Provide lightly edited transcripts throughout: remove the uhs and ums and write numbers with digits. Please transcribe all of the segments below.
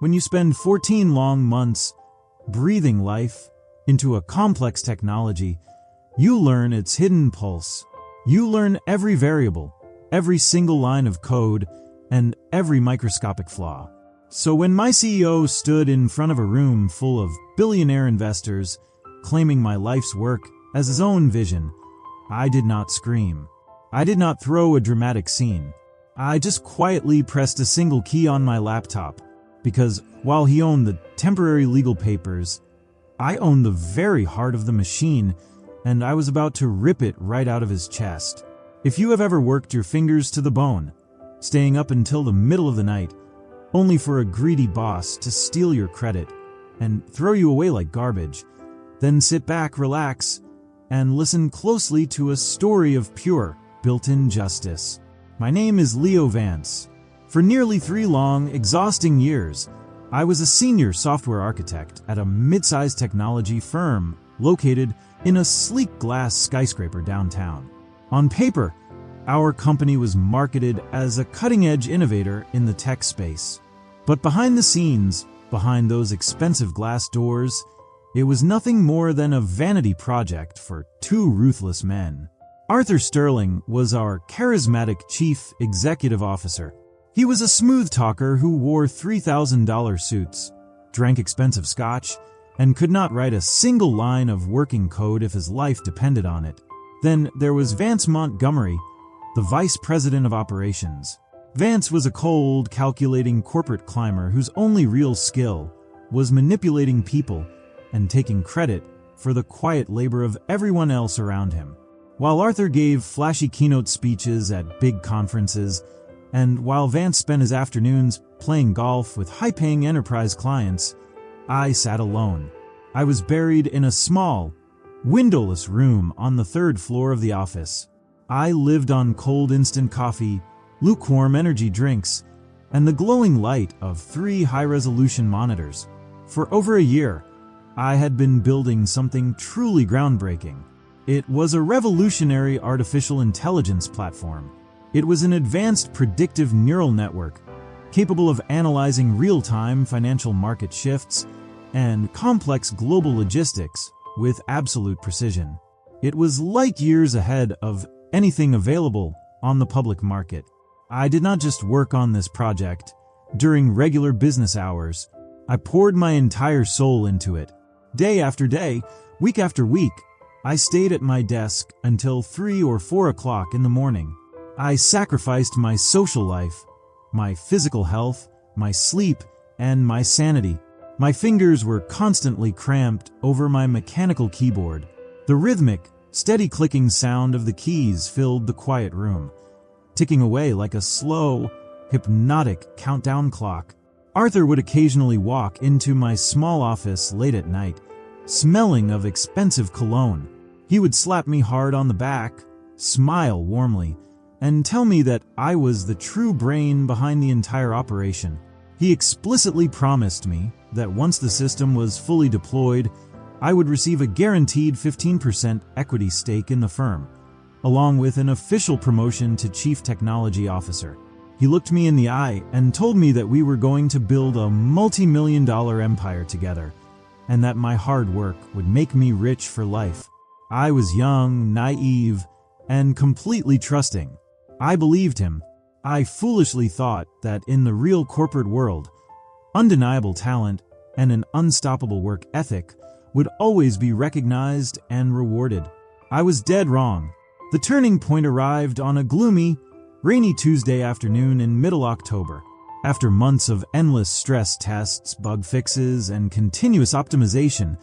When you spend 14 long months breathing life into a complex technology, you learn its hidden pulse. You learn every variable, every single line of code, and every microscopic flaw. So when my CEO stood in front of a room full of billionaire investors, claiming my life's work as his own vision, I did not scream. I did not throw a dramatic scene. I just quietly pressed a single key on my laptop, because while he owned the temporary legal papers, I owned the very heart of the machine, and I was about to rip it right out of his chest. If you have ever worked your fingers to the bone, staying up until the middle of the night, only for a greedy boss to steal your credit and throw you away like garbage, then sit back, relax, and listen closely to a story of pure, built-in justice. My name is Leo Vance. For nearly 3 long, exhausting years, I was a senior software architect at a mid-sized technology firm located in a sleek glass skyscraper downtown. On paper, our company was marketed as a cutting-edge innovator in the tech space. But behind the scenes, behind those expensive glass doors, it was nothing more than a vanity project for 2 ruthless men. Arthur Sterling was our charismatic chief executive officer. He was a smooth talker who wore $3,000 suits, drank expensive scotch, and could not write a single line of working code if his life depended on it. Then there was Vance Montgomery, the vice president of operations. Vance was a cold, calculating corporate climber whose only real skill was manipulating people and taking credit for the quiet labor of everyone else around him. While Arthur gave flashy keynote speeches at big conferences, and while Vance spent his afternoons playing golf with high-paying enterprise clients, I sat alone. I was buried in a small, windowless room on the 3rd floor of the office. I lived on cold instant coffee, lukewarm energy drinks, and the glowing light of 3 high-resolution monitors. For over a year, I had been building something truly groundbreaking. It was a revolutionary artificial intelligence platform. It was an advanced predictive neural network, capable of analyzing real-time financial market shifts and complex global logistics with absolute precision. It was light years ahead of anything available on the public market. I did not just work on this project during regular business hours. I poured my entire soul into it. Day after day, week after week, I stayed at my desk until 3 or 4 o'clock in the morning. I sacrificed my social life, my physical health, my sleep, and my sanity. My fingers were constantly cramped over my mechanical keyboard. The rhythmic, steady clicking sound of the keys filled the quiet room, ticking away like a slow, hypnotic countdown clock. Arthur would occasionally walk into my small office late at night, smelling of expensive cologne. He would slap me hard on the back, smile warmly, and tell me that I was the true brain behind the entire operation. He explicitly promised me that once the system was fully deployed, I would receive a guaranteed 15% equity stake in the firm, along with an official promotion to Chief Technology Officer. He looked me in the eye and told me that we were going to build a multi-million-dollar empire together, and that my hard work would make me rich for life. I was young, naive, and completely trusting. I believed him. I foolishly thought that in the real corporate world, undeniable talent and an unstoppable work ethic would always be recognized and rewarded. I was dead wrong. The turning point arrived on a gloomy, rainy Tuesday afternoon in middle October. After months of endless stress tests, bug fixes, and continuous optimization,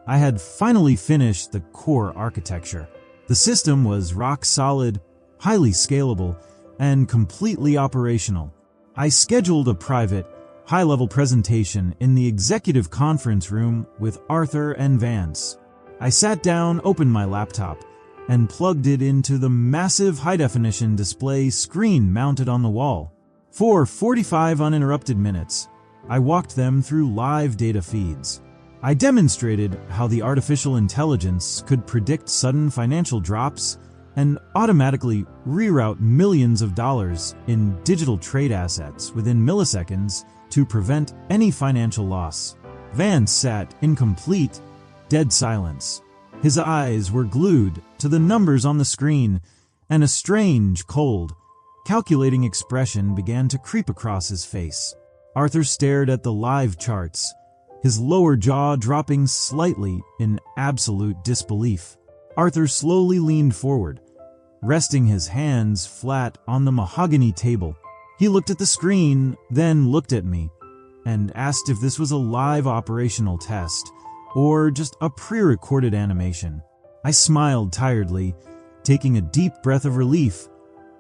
I had finally finished the core architecture. The system was rock solid, highly scalable, and completely operational. I scheduled a private, high-level presentation in the executive conference room with Arthur and Vance. I sat down, opened my laptop, and plugged it into the massive high-definition display screen mounted on the wall. For 45 uninterrupted minutes, I walked them through live data feeds. I demonstrated how the artificial intelligence could predict sudden financial drops and automatically reroute millions of dollars in digital trade assets within milliseconds to prevent any financial loss. Vance sat in complete, dead silence. His eyes were glued to the numbers on the screen, and a strange, cold, calculating expression began to creep across his face. Arthur stared at the live charts, his lower jaw dropping slightly in absolute disbelief. Arthur slowly leaned forward, resting his hands flat on the mahogany table. He looked at the screen, then looked at me, and asked if this was a live operational test or just a pre-recorded animation. I smiled tiredly, taking a deep breath of relief,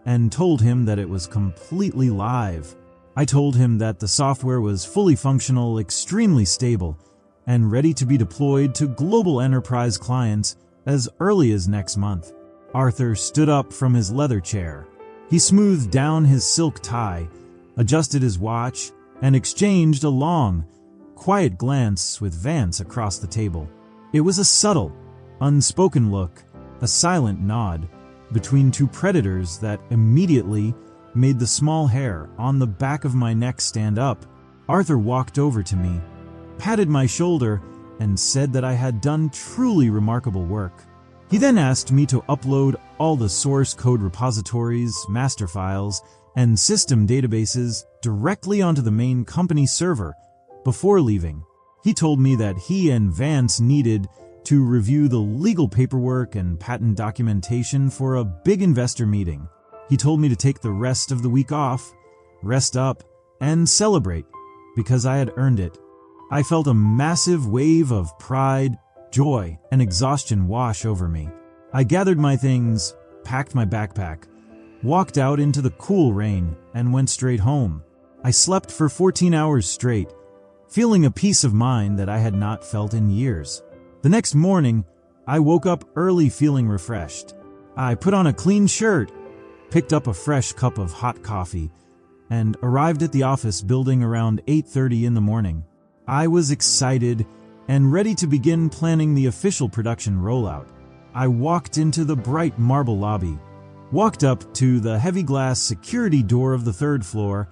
and told him that it was completely live. I told him that the software was fully functional, extremely stable, and ready to be deployed to global enterprise clients as early as next month. Arthur stood up from his leather chair. He smoothed down his silk tie, adjusted his watch, and exchanged a long, quiet glance with Vance across the table. It was a subtle, unspoken look, a silent nod between two predators that immediately made the small hair on the back of my neck stand up. Arthur walked over to me, patted my shoulder, and said that I had done truly remarkable work. He then asked me to upload all the source code repositories, master files, and system databases directly onto the main company server before leaving. He told me that he and Vance needed to review the legal paperwork and patent documentation for a big investor meeting. He told me to take the rest of the week off, rest up, and celebrate, because I had earned it. I felt a massive wave of pride, joy, and exhaustion wash over me. I gathered my things, packed my backpack, walked out into the cool rain, and went straight home. I slept for 14 hours straight, feeling a peace of mind that I had not felt in years. The next morning, I woke up early feeling refreshed. I put on a clean shirt, picked up a fresh cup of hot coffee, and arrived at the office building around 8:30 in the morning. I was excited and ready to begin planning the official production rollout. I walked into the bright marble lobby, walked up to the heavy glass security door of the third floor,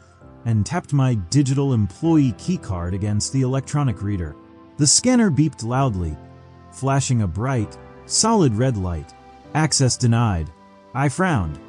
and tapped my digital employee keycard against the electronic reader. The scanner beeped loudly, flashing a bright, solid red light. Access denied. I frowned,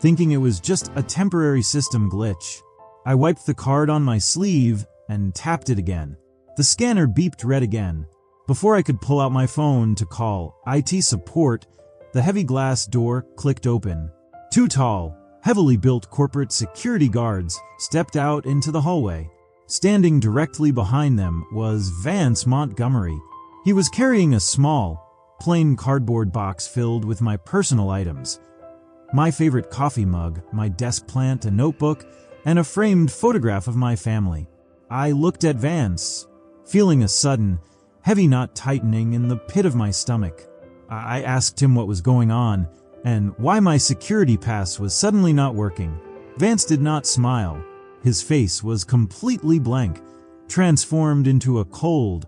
thinking it was just a temporary system glitch. I wiped the card on my sleeve and tapped it again. The scanner beeped red again. Before I could pull out my phone to call IT support, the heavy glass door clicked open. Two tall, heavily built corporate security guards stepped out into the hallway. Standing directly behind them was Vance Montgomery. He was carrying a small, plain cardboard box filled with my personal items. My favorite coffee mug, my desk plant, a notebook, and a framed photograph of my family. I looked at Vance, feeling a sudden, heavy knot tightening in the pit of my stomach. I asked him what was going on and why my security pass was suddenly not working. Vance did not smile. His face was completely blank, transformed into a cold,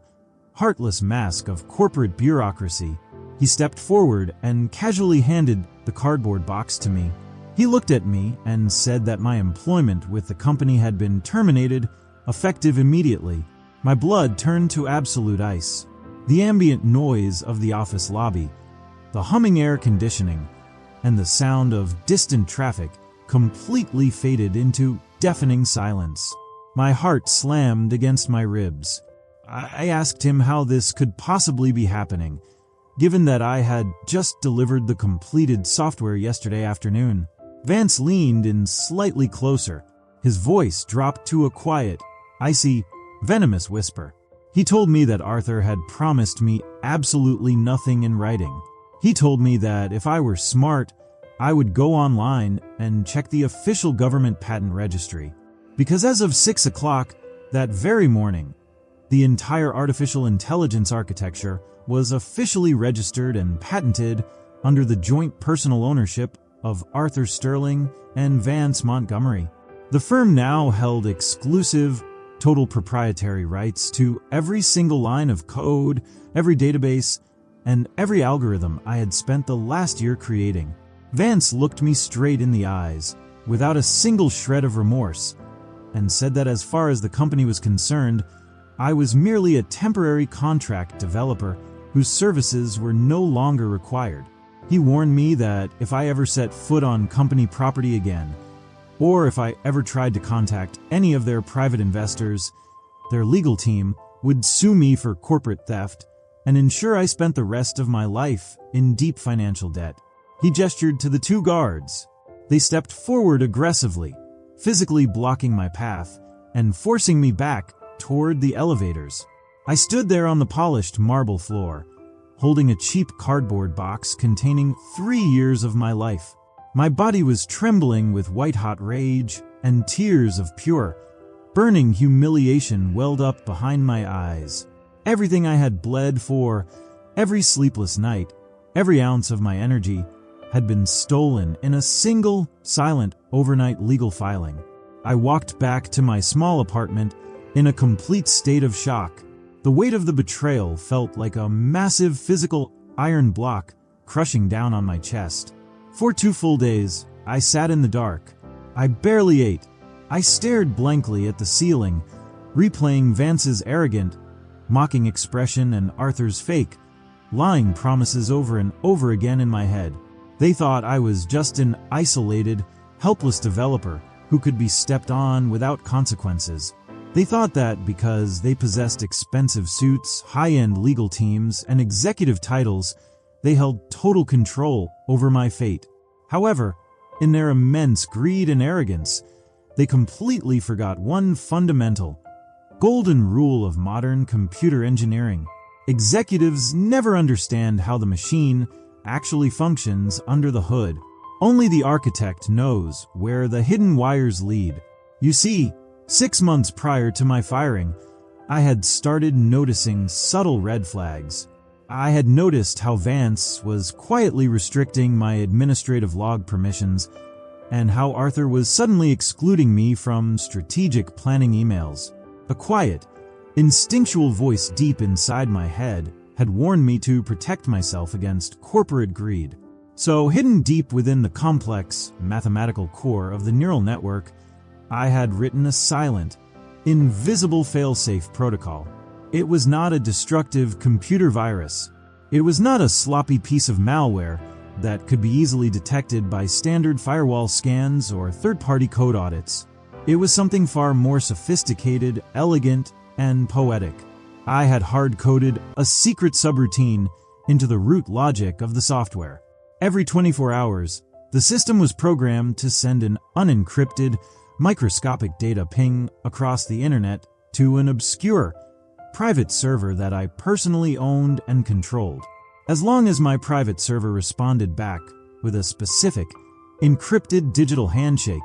heartless mask of corporate bureaucracy. He stepped forward and casually handed the cardboard box to me. He looked at me and said that my employment with the company had been terminated, effective immediately. My blood turned to absolute ice. The ambient noise of the office lobby, the humming air conditioning, and the sound of distant traffic completely faded into deafening silence. My heart slammed against my ribs. I asked him how this could possibly be happening, given that I had just delivered the completed software yesterday afternoon. Vance leaned in slightly closer. His voice dropped to a quiet, icy, venomous whisper. He told me that Arthur had promised me absolutely nothing in writing. He told me that if I were smart, I would go online and check the official government patent registry. Because as of 6 o'clock that very morning, the entire artificial intelligence architecture was officially registered and patented under the joint personal ownership of Arthur Sterling and Vance Montgomery. The firm now held exclusive, total proprietary rights to every single line of code, every database, and every algorithm I had spent the last year creating. Vance looked me straight in the eyes, without a single shred of remorse, and said that as far as the company was concerned, I was merely a temporary contract developer whose services were no longer required. He warned me that if I ever set foot on company property again, or if I ever tried to contact any of their private investors, their legal team would sue me for corporate theft and ensure I spent the rest of my life in deep financial debt. He gestured to the two guards. They stepped forward aggressively, physically blocking my path and forcing me back toward the elevators. I stood there on the polished marble floor, holding a cheap cardboard box containing 3 years of my life. My body was trembling with white-hot rage, and tears of pure, burning humiliation welled up behind my eyes. Everything I had bled for, every sleepless night, every ounce of my energy, had been stolen in a single, silent, overnight legal filing. I walked back to my small apartment in a complete state of shock. The weight of the betrayal felt like a massive physical iron block crushing down on my chest. For 2 full days, I sat in the dark. I barely ate. I stared blankly at the ceiling, replaying Vance's arrogant, mocking expression and Arthur's fake, lying promises over and over again in my head. They thought I was just an isolated, helpless developer who could be stepped on without consequences. They thought that because they possessed expensive suits, high-end legal teams, and executive titles, they held total control over my fate. However, in their immense greed and arrogance, they completely forgot one fundamental, golden rule of modern computer engineering. Executives never understand how the machine actually functions under the hood. Only the architect knows where the hidden wires lead. You see, 6 months prior to my firing, I had started noticing subtle red flags. I had noticed how Vance was quietly restricting my administrative log permissions, and how Arthur was suddenly excluding me from strategic planning emails. A quiet, instinctual voice deep inside my head had warned me to protect myself against corporate greed. So, hidden deep within the complex, mathematical core of the neural network, I had written a silent, invisible failsafe protocol. It was not a destructive computer virus. It was not a sloppy piece of malware that could be easily detected by standard firewall scans or third-party code audits. It was something far more sophisticated, elegant, and poetic. I had hard-coded a secret subroutine into the root logic of the software. Every 24 hours, the system was programmed to send an unencrypted, microscopic data ping across the internet to an obscure, private server that I personally owned and controlled. As long as my private server responded back with a specific, encrypted digital handshake,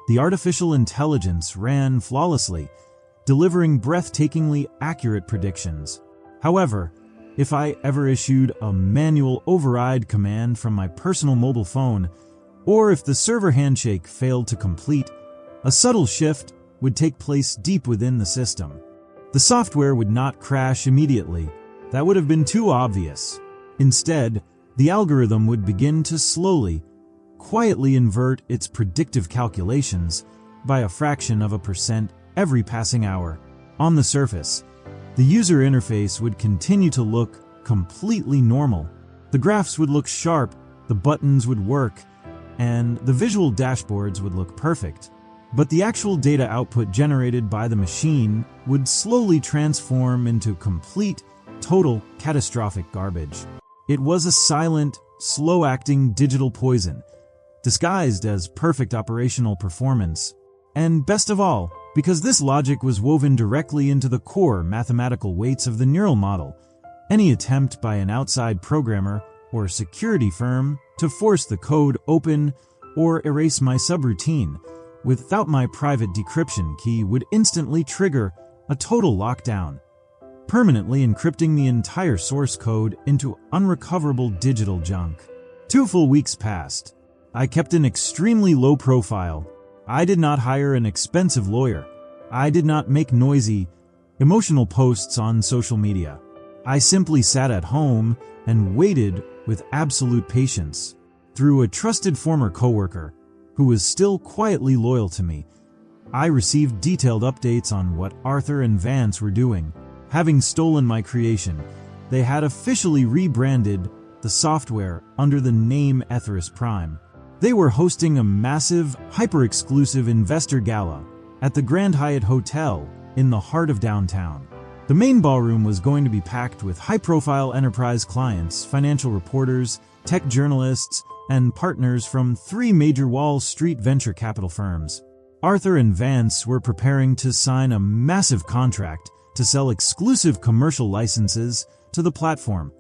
the artificial intelligence ran flawlessly, delivering breathtakingly accurate predictions. However, if I ever issued a manual override command from my personal mobile phone, or if the server handshake failed to complete, a subtle shift would take place deep within the system. The software would not crash immediately. That would have been too obvious. Instead, the algorithm would begin to slowly, quietly invert its predictive calculations by a fraction of a percent every passing hour. On the surface, the user interface would continue to look completely normal. The graphs would look sharp, the buttons would work, and the visual dashboards would look perfect. But the actual data output generated by the machine would slowly transform into complete, total, catastrophic garbage. It was a silent, slow-acting digital poison, disguised as perfect operational performance. And best of all, because this logic was woven directly into the core mathematical weights of the neural model, any attempt by an outside programmer or security firm to force the code open or erase my subroutine without my private decryption key would instantly trigger a total lockdown, permanently encrypting the entire source code into unrecoverable digital junk. 2 full weeks passed. I kept an extremely low profile. I did not hire an expensive lawyer. I did not make noisy, emotional posts on social media. I simply sat at home and waited with absolute patience. Through a trusted former coworker, who was still quietly loyal to me, I received detailed updates on what Arthur and Vance were doing. Having stolen my creation, they had officially rebranded the software under the name Etherius Prime. They were hosting a massive, hyper-exclusive investor gala at the Grand Hyatt Hotel in the heart of downtown. The main ballroom was going to be packed with high-profile enterprise clients, financial reporters, tech journalists, and partners from 3 major Wall Street venture capital firms. Arthur and Vance were preparing to sign a massive contract to sell exclusive commercial licenses to the platform,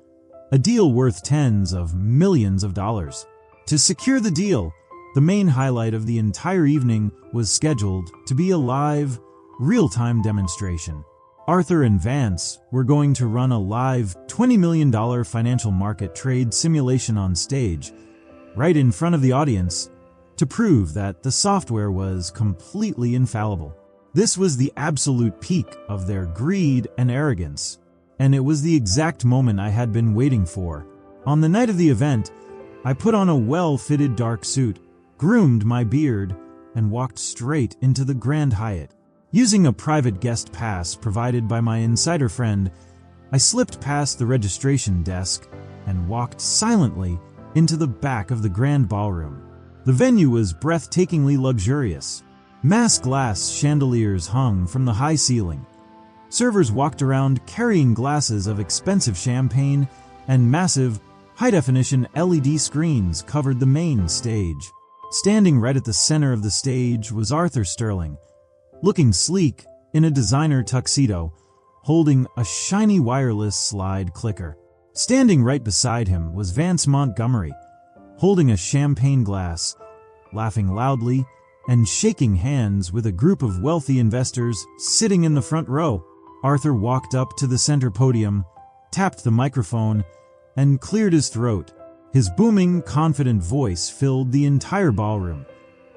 a deal worth tens of millions of dollars. To secure the deal, the main highlight of the entire evening was scheduled to be a live, real-time demonstration. Arthur and Vance were going to run a live $20 million financial market trade simulation on stage, right in front of the audience, to prove that the software was completely infallible. This was the absolute peak of their greed and arrogance, and it was the exact moment I had been waiting for. On the night of the event, I put on a well-fitted dark suit, groomed my beard, and walked straight into the Grand Hyatt. Using a private guest pass provided by my insider friend, I slipped past the registration desk and walked silently into the back of the grand ballroom. The venue was breathtakingly luxurious. Mass glass chandeliers hung from the high ceiling. Servers walked around carrying glasses of expensive champagne, and massive, high-definition LED screens covered the main stage. Standing right at the center of the stage was Arthur Sterling, looking sleek in a designer tuxedo, holding a shiny wireless slide clicker. Standing right beside him was Vance Montgomery, holding a champagne glass, laughing loudly, and shaking hands with a group of wealthy investors sitting in the front row. Arthur walked up to the center podium, tapped the microphone, and cleared his throat. His booming, confident voice filled the entire ballroom,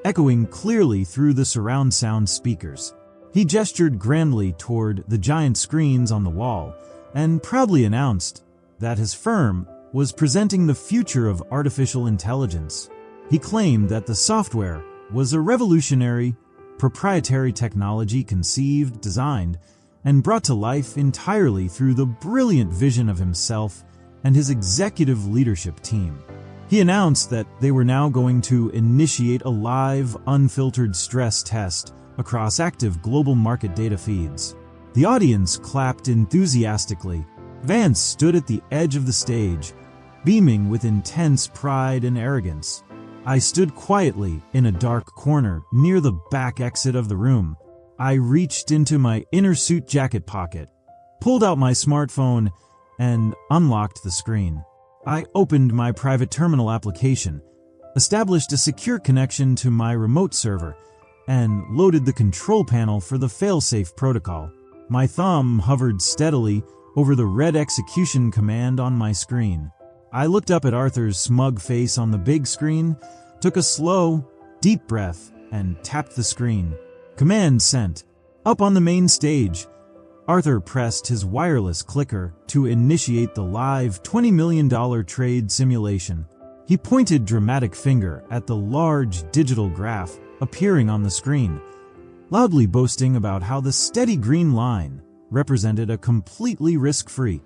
echoing clearly through the surround sound speakers. He gestured grandly toward the giant screens on the wall and proudly announced that his firm was presenting the future of artificial intelligence. He claimed that the software was a revolutionary, proprietary technology conceived, designed, and brought to life entirely through the brilliant vision of himself and his executive leadership team. He announced that they were now going to initiate a live, unfiltered stress test across active global market data feeds. The audience clapped enthusiastically. Vance stood at the edge of the stage, beaming with intense pride and arrogance. I stood quietly in a dark corner near the back exit of the room. I reached into my inner suit jacket pocket, pulled out my smartphone, and unlocked the screen. I opened my private terminal application, established a secure connection to my remote server, and loaded the control panel for the failsafe protocol. My thumb hovered steadily over the red execution command on my screen. I looked up at Arthur's smug face on the big screen, took a slow, deep breath, and tapped the screen. Command sent. Up on the main stage, Arthur pressed his wireless clicker to initiate the live $20 million trade simulation. He pointed dramatic finger at the large digital graph appearing on the screen, loudly boasting about how the steady green line represented a completely risk-free,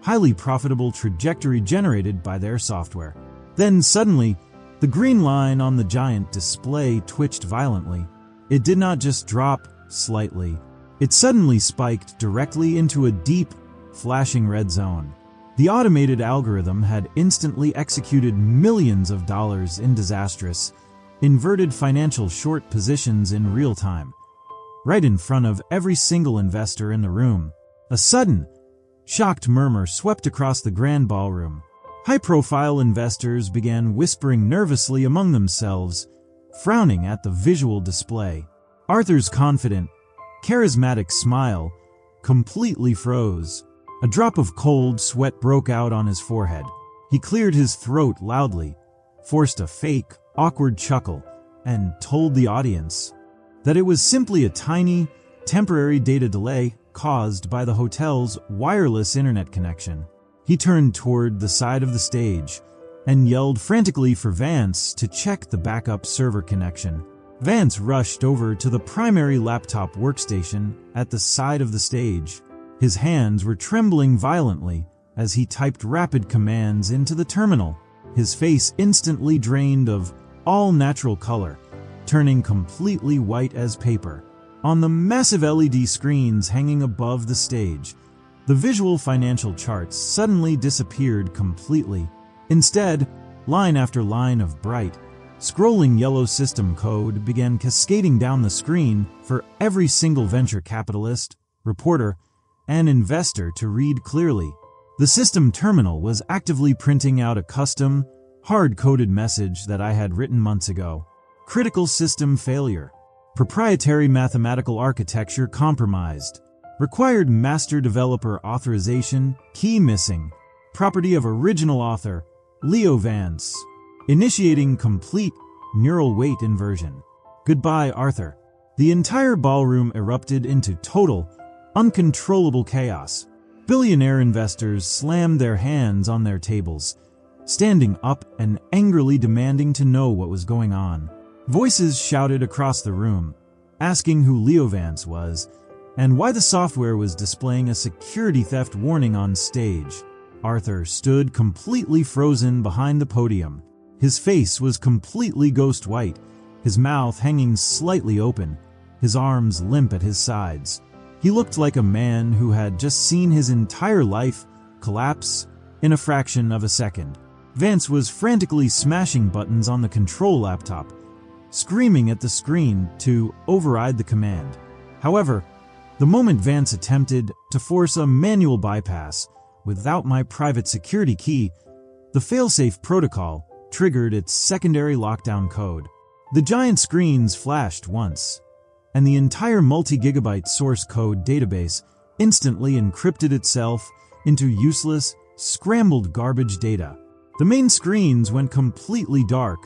highly profitable trajectory generated by their software. Then suddenly, the green line on the giant display twitched violently. It did not just drop slightly. It suddenly spiked directly into a deep, flashing red zone. The automated algorithm had instantly executed millions of dollars in disastrous, inverted financial short positions in real time, right in front of every single investor in the room. A sudden, shocked murmur swept across the grand ballroom. High-profile investors began whispering nervously among themselves, frowning at the visual display. Arthur's confident, charismatic smile completely froze. A drop of cold sweat broke out on his forehead. He cleared his throat loudly, forced a fake, awkward chuckle, and told the audience that it was simply a tiny, temporary data delay caused by the hotel's wireless internet connection. He turned toward the side of the stage and yelled frantically for Vance to check the backup server connection. Vance rushed over to the primary laptop workstation at the side of the stage. His hands were trembling violently as he typed rapid commands into the terminal. His face instantly drained of all natural color, turning completely white as paper. On the massive LED screens hanging above the stage, the visual financial charts suddenly disappeared completely. Instead, line after line of bright, scrolling yellow system code began cascading down the screen for every single venture capitalist, reporter, and investor to read clearly. The system terminal was actively printing out a custom, hard-coded message that I had written months ago. Critical system failure. Proprietary mathematical architecture compromised. Required master developer authorization, key missing. Property of original author, Leo Vance. Initiating complete neural weight inversion. Goodbye, Arthur. The entire ballroom erupted into total, uncontrollable chaos. Billionaire investors slammed their hands on their tables, standing up and angrily demanding to know what was going on. Voices shouted across the room, asking who Leo Vance was and why the software was displaying a security theft warning on stage. Arthur stood completely frozen behind the podium. His face was completely ghost white, his mouth hanging slightly open, his arms limp at his sides. He looked like a man who had just seen his entire life collapse in a fraction of a second. Vance was frantically smashing buttons on the control laptop, screaming at the screen to override the command. However, the moment Vance attempted to force a manual bypass without my private security key, the failsafe protocol triggered its secondary lockdown code. The giant screens flashed once, and the entire multi-gigabyte source code database instantly encrypted itself into useless, scrambled garbage data. The main screens went completely dark,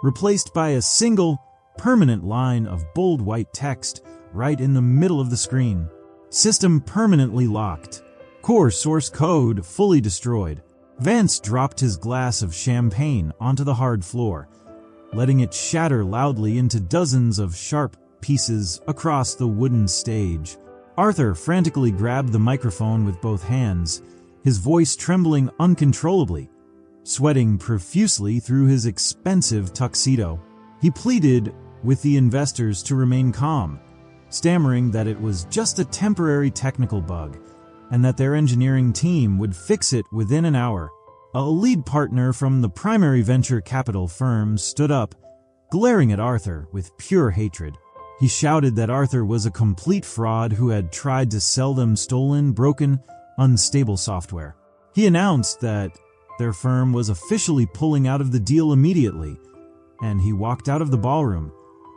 replaced by a single, permanent line of bold white text right in the middle of the screen. System permanently locked. Core source code fully destroyed. Vance dropped his glass of champagne onto the hard floor, letting it shatter loudly into dozens of sharp pieces across the wooden stage. Arthur frantically grabbed the microphone with both hands, his voice trembling uncontrollably, sweating profusely through his expensive tuxedo. He pleaded with the investors to remain calm, stammering that it was just a temporary technical bug and that their engineering team would fix it within an hour. A lead partner from the primary venture capital firm stood up, glaring at Arthur with pure hatred. He shouted that Arthur was a complete fraud who had tried to sell them stolen, broken, unstable software. He announced that their firm was officially pulling out of the deal immediately, and he walked out of the ballroom,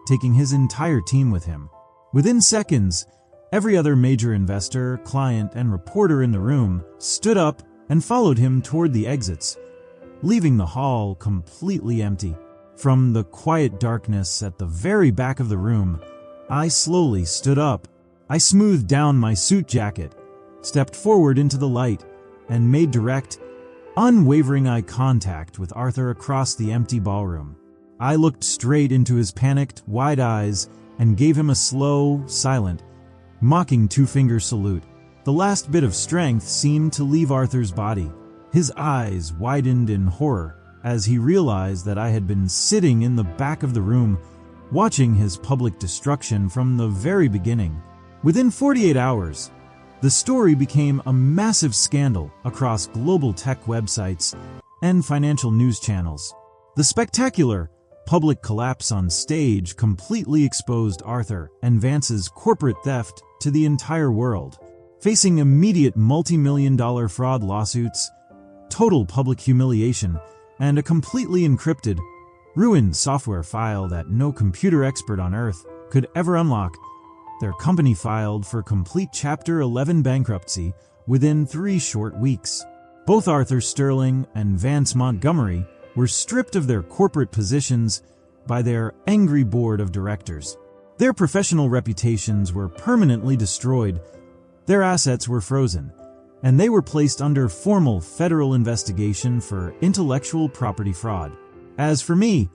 taking his entire team with him. Within seconds, every other major investor, client, and reporter in the room stood up and followed him toward the exits, leaving the hall completely empty. From the quiet darkness at the very back of the room, I slowly stood up. I smoothed down my suit jacket, stepped forward into the light, and made direct, unwavering eye contact with Arthur across the empty ballroom. I looked straight into his panicked, wide eyes and gave him a slow, silent, mocking two-finger salute. The last bit of strength seemed to leave Arthur's body. His eyes widened in horror as he realized that I had been sitting in the back of the room, watching his public destruction from the very beginning. Within 48 hours, the story became a massive scandal across global tech websites and financial news channels. The spectacular public collapse on stage completely exposed Arthur and Vance's corporate theft to the entire world. Facing immediate multi-million-dollar fraud lawsuits, total public humiliation, and a completely encrypted, ruined software file that no computer expert on Earth could ever unlock, their company filed for complete Chapter 11 bankruptcy within 3 short weeks. Both Arthur Sterling and Vance Montgomery were stripped of their corporate positions by their angry board of directors. Their professional reputations were permanently destroyed, their assets were frozen, and they were placed under formal federal investigation for intellectual property fraud. As for me,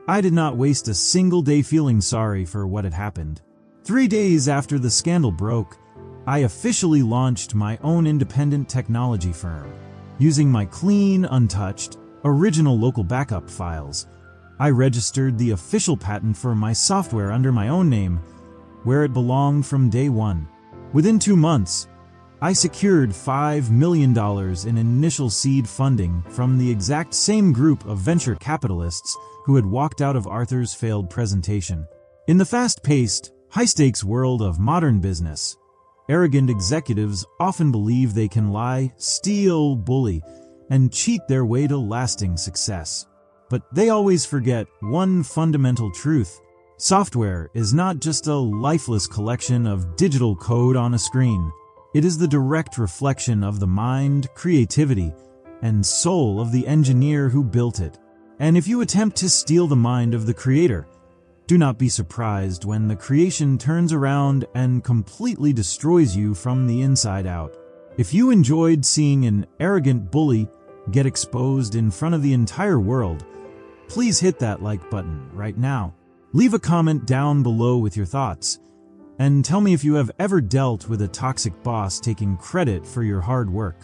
I did not waste a single day feeling sorry for what had happened. 3 days after the scandal broke, I officially launched my own independent technology firm. Using my clean, untouched, original local backup files, I registered the official patent for my software under my own name, where it belonged from day one. Within 2 months, I secured $5 million in initial seed funding from the exact same group of venture capitalists who had walked out of Arthur's failed presentation. In the fast-paced, high-stakes world of modern business, arrogant executives often believe they can lie, steal, bully, and cheat their way to lasting success. But they always forget one fundamental truth. Software is not just a lifeless collection of digital code on a screen. It is the direct reflection of the mind, creativity, and soul of the engineer who built it. And if you attempt to steal the mind of the creator, do not be surprised when the creation turns around and completely destroys you from the inside out. If you enjoyed seeing an arrogant bully get exposed in front of the entire world, please hit that like button right now. Leave a comment down below with your thoughts, and tell me if you have ever dealt with a toxic boss taking credit for your hard work.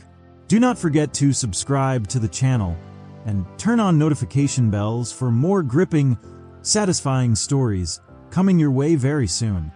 Do not forget to subscribe to the channel and turn on notification bells for more gripping, satisfying stories coming your way very soon.